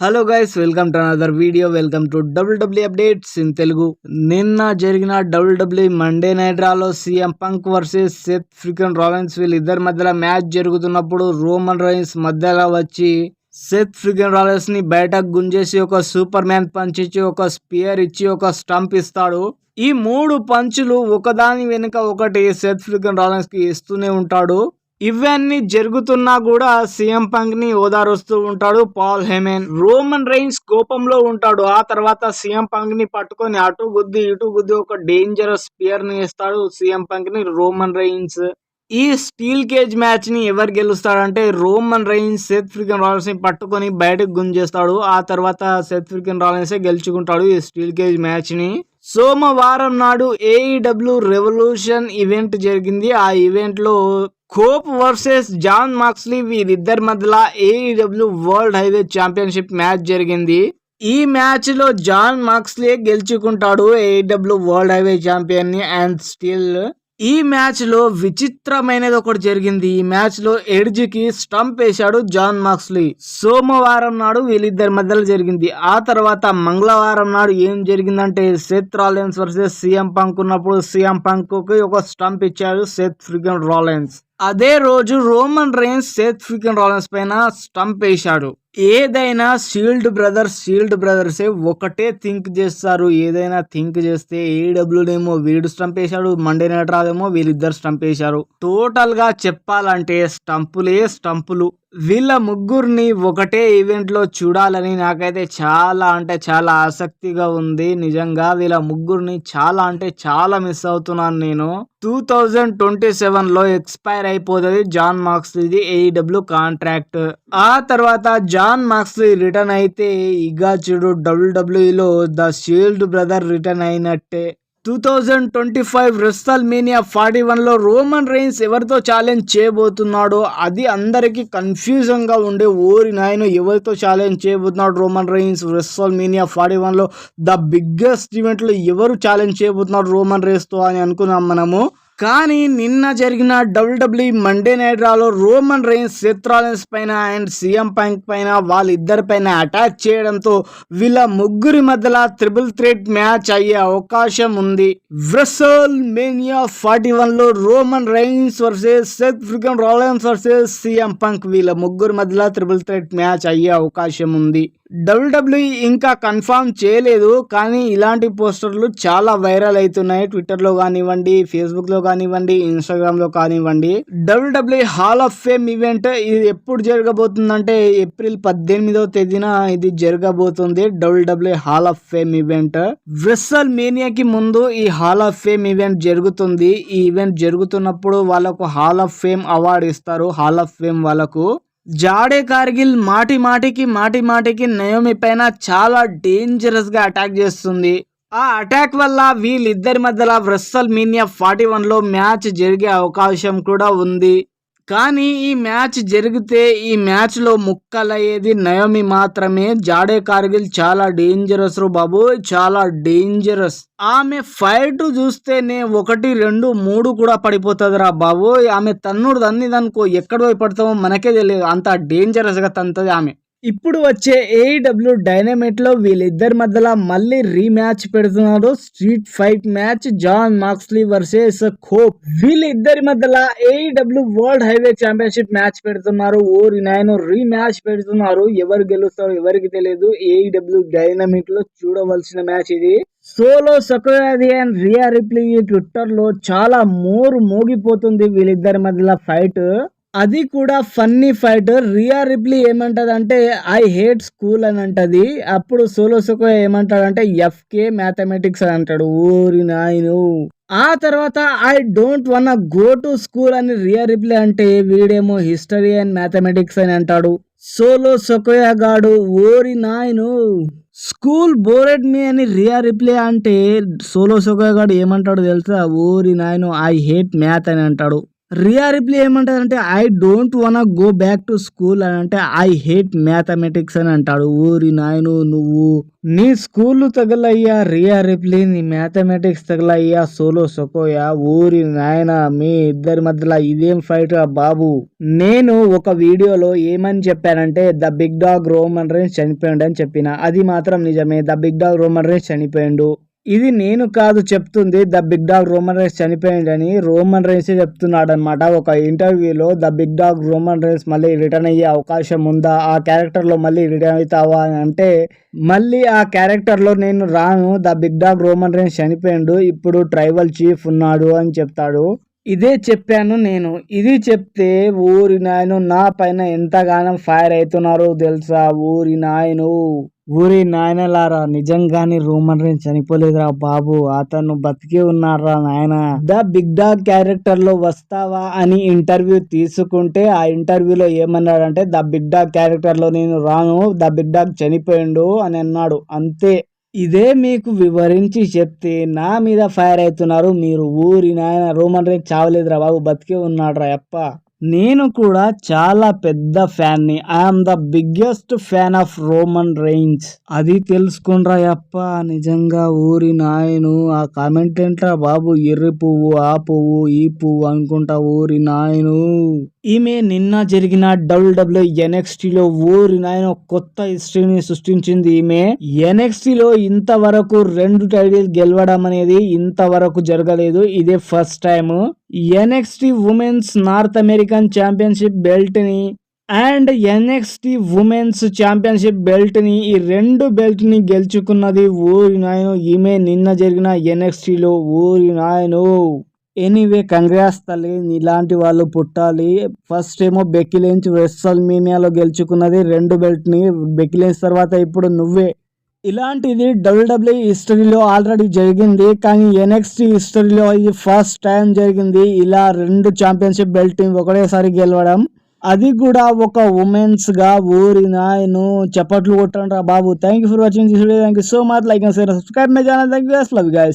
Hello guys, welcome to another video. Welcome to W W updates in Telugu. నిన్న జరిగిన W W Monday night రాలో CM Punk versus Seth Freakin Rollins వీళ్ళిద్దరి మధ్యలో match జరుగుతున్నప్పుడు Roman Reigns మధ్యలో వచ్చి సెత్ ఫ్రీకెన్ రాలిన్స్ ని బయటకు గుంజేసి ఒక సూపర్ మ్యాన్ పంచ్ ఇచ్చి ఒక స్పియర్ ఇచ్చి ఒక స్టంప్ ఇస్తాడు. ఈ మూడు పంచులు ఒకదాని వెనుక ఒకటి సెత్ ఫ్రీకెన్ రాలిన్స్ కి ఇస్తూనే ఉంటాడు. ఇవన్నీ జరుగుతున్నా కూడా సీఎం పంక్ ని ఓదారుస్తూ ఉంటాడు పాల్ హెమెన్. రోమన్ రైన్స్ కోపంలో ఉంటాడు. ఆ తర్వాత సీఎం పంక్ ని పట్టుకొని అటు గుద్ది ఇటు గుద్ది ఒక డేంజరస్ స్పియర్ ని ఇస్తాడు సీఎం పంక్ ని రోమన్ రైన్స్. ఈ స్టీల్ కేజ్ మ్యాచ్ ని ఎవరు గెలుస్తాడంటే Roman Reigns Seth Freakin Rollins ని పట్టుకొని బయటకు గుంజేస్తాడు. ఆ తర్వాత సెత్ ఫ్రీకెన్ రాలిన్స్ గెలుచుకుంటాడు ఈ స్టీల్ కేజ్ మ్యాచ్ ని. సోమవారం నాడు AEW రెవల్యూషన్ ఈవెంట్ జరిగింది. ఆ ఈవెంట్ లో కోప్ వర్సెస్ జాన్ మాక్స్లీ వీరిద్దరి మధ్యలో AEW world highway championship match జరిగింది. ఈ మ్యాచ్ లో జాన్ మాక్స్లీ గెలుచుకుంటాడు AEW వరల్డ్ హైవే ఛాంపియన్ ని. అండ్ స్టిల్ ఈ మ్యాచ్ లో విచిత్రమైనది ఒకటి జరిగింది. ఈ మ్యాచ్ లో ఎడ్జ్ కి స్టంప్ వేశాడు జాన్ మాక్స్లీ. సోమవారం నాడు వీళ్ళిద్దరి మధ్యలో జరిగింది. ఆ తర్వాత మంగళవారం నాడు ఏం జరిగిందంటే Seth Rollins versus CM punk ఉన్నప్పుడు సీఎం పంక్ కి ఒక స్టంప్ ఇచ్చాడు సెత్ ఫ్రీకెన్ రాలిన్స్. అదే రోజు Roman Reigns Seth Freakin Rollins పైన స్టంప్ వేశాడు. ఏదైనా షీల్డ్ బ్రదర్సే ఒకటే థింక్ చేస్తారు. ఏదైనా థింక్ చేస్తే AEWనేమో వీడు స్టంప్ వేశాడు, మండే నైట్ రాదేమో వీళ్ళిద్దరు స్టంప్ వేశారు. టోటల్ గా చెప్పాలంటే స్టంపులు. వీళ్ళ ముగ్గురిని ఒకటే ఈవెంట్ లో చూడాలని నాకైతే చాలా అంటే చాలా ఆసక్తిగా ఉంది. నిజంగా వీళ్ళ ముగ్గురిని చాలా అంటే చాలా మిస్ అవుతున్నాను నేను. 2027 లో ఎక్స్పైర్ అయిపోతుంది జాన్ మాక్స్లీది AEW కాంట్రాక్ట్. ఆ తర్వాత జాన్ మాక్స్లీ రిటర్న్ అయితే ఇక చూడు WWE లో ద షీల్డ్ బ్రదర్ రిటర్న్ అయినట్టే. 2025 రెస్ల్మేనియా 41 లో రోమన్ రైన్స్ ఎవరితో ఛాలెంజ్ చేయబోతున్నాడో అది అందరికి కన్ఫ్యూజన్ గా ఉండే. ఓరి నాయన ఎవరితో ఛాలెంజ్ చేయబోతున్నాడు రోమన్ రైన్స్ రెస్ల్మేనియా 41 లో ద బిగ్గెస్ట్ ఈవెంట్ లో ఎవరు ఛాలెంజ్ చేయబోతున్నాడు రోమన్ రైన్స్ తో అని అనుకున్నాం మనము. కానీ నిన్న జరిగిన WWE మండే నైట్ రాలో రోమన్ రైన్స్ సెత్ రాలిన్స్ పైన అండ్ సీఎం పంక్ పైన వాళ్ళిద్దరి పైన అటాక్ చేయడంతో వీళ్ళ ముగ్గురి మధ్యలో ట్రిపుల్ థ్రెట్ మ్యాచ్ అయ్యే అవకాశం ఉంది. రెస్ల్మేనియా 41 లో Roman Reigns versus Seth Freakin Rollins versus CM Punk వీళ్ళ ముగ్గురి మధ్యలో ట్రిపుల్ థ్రెట్ మ్యాచ్ అయ్యే అవకాశం ఉంది. WWE ఇంకా కన్ఫర్మ్ చేయలేదు, కానీ ఇలాంటి పోస్టర్లు చాలా వైరల్ అవుతున్నాయి. ట్విట్టర్ లో కానివ్వండి, ఫేస్బుక్ లో కానివ్వండి, ఇన్స్టాగ్రామ్ లో కానివ్వండి. WWE hall of fame event ఇది ఎప్పుడు జరగబోతుందంటే ఏప్రిల్ 18వ తేదీన ఇది జరగబోతుంది. WWE hall of fame event రెస్ల్మేనియాకి ముందు ఈ హాల్ ఆఫ్ ఫేమ్ ఈవెంట్ జరుగుతుంది. ఈ ఈవెంట్ జరుగుతున్నప్పుడు వాళ్ళకు హాల్ ఆఫ్ ఫేమ్ అవార్డు ఇస్తారు. హాల్ ఆఫ్ ఫేమ్ వాళ్ళకు జాడే కార్గిల్ మాటి మాటికి నయోమి పైన చాలా డేంజరస్ గా అటాక్ చేస్తుంది. ఆ అటాక్ వల్ల వీళ్ళిద్దరి మధ్యలో రెస్ల్మేనియా 41 లో మ్యాచ్ జరిగే అవకాశం కూడా ఉంది. కానీ ఈ మ్యాచ్ జరిగితే ఈ మ్యాచ్ లో ముక్కలయ్యేది నయోమి మాత్రమే. జాడే కార్గిల్ చాలా డేంజరస్ బాబు, చాలా డేంజరస్. ఆమె ఫైట్ చూస్తేనే 1, 2, 3 కూడా పడిపోతుందిరా బాబు. ఆమె తన్నిదనుకో ఎక్కడ పోయి పడతామో మనకే తెలియదు, అంత డేంజరస్ గా తంతది ఆమె. ఇప్పుడు వచ్చే AEW డైనమైట్ లో వీళ్ళిద్దరి మధ్యలో మళ్ళీ రీమ్యాచ్ పెడుతున్నారు. Street fight match Jon Moxley versus Cope. వీళ్ళిద్దరి మధ్యలో AEW world highway championship match పెడుతున్నారు. ఓరి నాయన రీమ్యాచ్ పెడుతున్నారు. ఎవరు గెలుస్తారో ఎవరికి తెలియదు. AEW డైనమైట్ లో చూడవలసిన మ్యాచ్ ఇది. సోలో సకోయాది అండ్ రియా రిప్లీ ట్విట్టర్ లో చాలా మోగిపోతుంది వీళ్ళిద్దరి మధ్యలో ఫైట్. అది కూడా ఫన్నీ ఫైట్. రియా రిప్లీ ఏమంటదంటే ఐ హేట్ స్కూల్ అని అంటది. అప్పుడు సోలో సోకో ఏమంటాడంటే FK మ్యాథమెటిక్స్ అని అంటాడు. ఓరి నాయను. ఆ తర్వాత I don't one go to school అని రియా రిప్లీ అంటే వీడేమో హిస్టరీ అండ్ మ్యాథమెటిక్స్ అని అంటాడు. సోలో సోకోయా గాడు ఓరి నాయను స్కూల్ బోరెడ్ మీ అని రియా రిప్లీ అంటే సోలో సోకోయా గాడు ఏమంటాడు తెలుసా? ఓరి నాయను ఐ హేట్ మ్యాథ్ అని అంటాడు. రియా రిప్లై ఏమంటారంటే I don't want go back to school అని అంటే ఐ హేట్ మ్యాథమెటిక్స్ అని అంటాడు. ఊరి నాయను నువ్వు నీ స్కూల్ తగలయ్యా రియా రిప్లై, నీ మ్యాథమెటిక్స్ తగలయ్యా సోలో సొకోయా. ఊరి నాయన మీ ఇద్దరి మధ్యలో ఇదేం ఫైట్ బాబు. నేను ఒక వీడియోలో ఏమని చెప్పానంటే the big dog Roman Reigns చనిపోయాడు అని చెప్పిన. అది మాత్రం నిజమే. The big dog Roman Reigns చనిపోయాడు. ఇది నేను కాదు చెప్తుంది, the big dog Roman Reigns చనిపోయిందని రోమన్ రైన్స్ చెప్తున్నాడు అనమాట. ఒక ఇంటర్వ్యూలో the big dog Roman Reigns మళ్ళీ రిటర్న్ అయ్యే అవకాశం ఉందా, ఆ క్యారెక్టర్ లో మళ్ళీ రిటర్న్ అవుతావా అని అంటే మళ్ళీ ఆ క్యారెక్టర్ లో నేను రాను, the big dog Roman Reigns చనిపోయిండు, ఇప్పుడు ట్రైబల్ చీఫ్ ఉన్నాడు అని చెప్తాడు. ఇదే చెప్పాను నేను. ఇది చెప్తే ఊరి నాయను నా పైన ఎంతగానో ఫైర్ అవుతున్నారు తెలుసా. ఊరి నాయనలారా, నిజంగానే రోమన్ రైన్స్ చనిపోలేదురా బాబు, అతను బతికే ఉన్నారా నాయన. ద బిగ్ డాగ్ క్యారెక్టర్ లో వస్తావా అని ఇంటర్వ్యూ తీసుకుంటే ఆ ఇంటర్వ్యూలో ఏమన్నాడంటే ద బిగ్ డాగ్ క్యారెక్టర్ లో నేను రాను, ద బిగ్ డాగ్ చనిపోయిండు అని అన్నాడు. అంతే. ఇదే మీకు వివరించి చెప్తే నా మీద ఫైర్ అవుతున్నారు మీరు. ఊరి నాయన రోమన్ రైన్స్ చావలేదురా బాబు, బతికే ఉన్నాడురా యప్ప. నేను కూడా చాలా పెద్ద ఫ్యాన్ ని. I'm the biggest fan of Roman Reigns. అది తెలుసుకుండ్రా యప్ప. నిజంగా ఊరి నాయను ఆ కామెంట్ ఏంట్రా బాబు, ఎర్రి పువ్వు ఆ పువ్వు ఈ పువ్వు అనుకుంటా. ఊరి నాయను ఈమె నిన్న జరిగిన NXT లో ఊరి నాయన కొత్త హిస్టరీని సృష్టించింది. ఈమె NXT లో ఇంతవరకు 2 టైటిల్ గెలవడం అనేది ఇంతవరకు జరగలేదు. ఇదే first time. NXT women's North American championship belt ని and NXT women's championship belt ని, ఈ 2 బెల్ట్ ని గెలుచుకున్నది ఊరి నాయను. ఈమె నిన్న జరిగిన NXT లో. ఊరి నాయను ఎనీవే కంగ్రాట్స్ తల్లి, ఇలాంటి వాళ్ళు పుట్టాలి. ఫస్ట్ ఏమో బెక్కీ లించ్ రెస్ల్మేనియాలో గెలుచుకున్నది 2 బెల్ట్ ని. బెక్కీ లించ్ తర్వాత ఇప్పుడు నువ్వే. ఇలాంటిది WWE హిస్టరీలో ఆల్రెడీ జరిగింది, కానీ NXT హిస్టరీలో ఇది ఫస్ట్ టైం జరిగింది ఇలా 2 ఛాంపియన్షిప్ బెల్ట్ ఒకటేసారి గెలవడం, అది కూడా ఒక ఉమెన్స్ గా. ఊరి నాయను చప్పట్లు కొట్టండి రా బాబు. Thank you for watching this video. Thank you so much. Like and share, subscribe my channel. Thank you. Love you guys.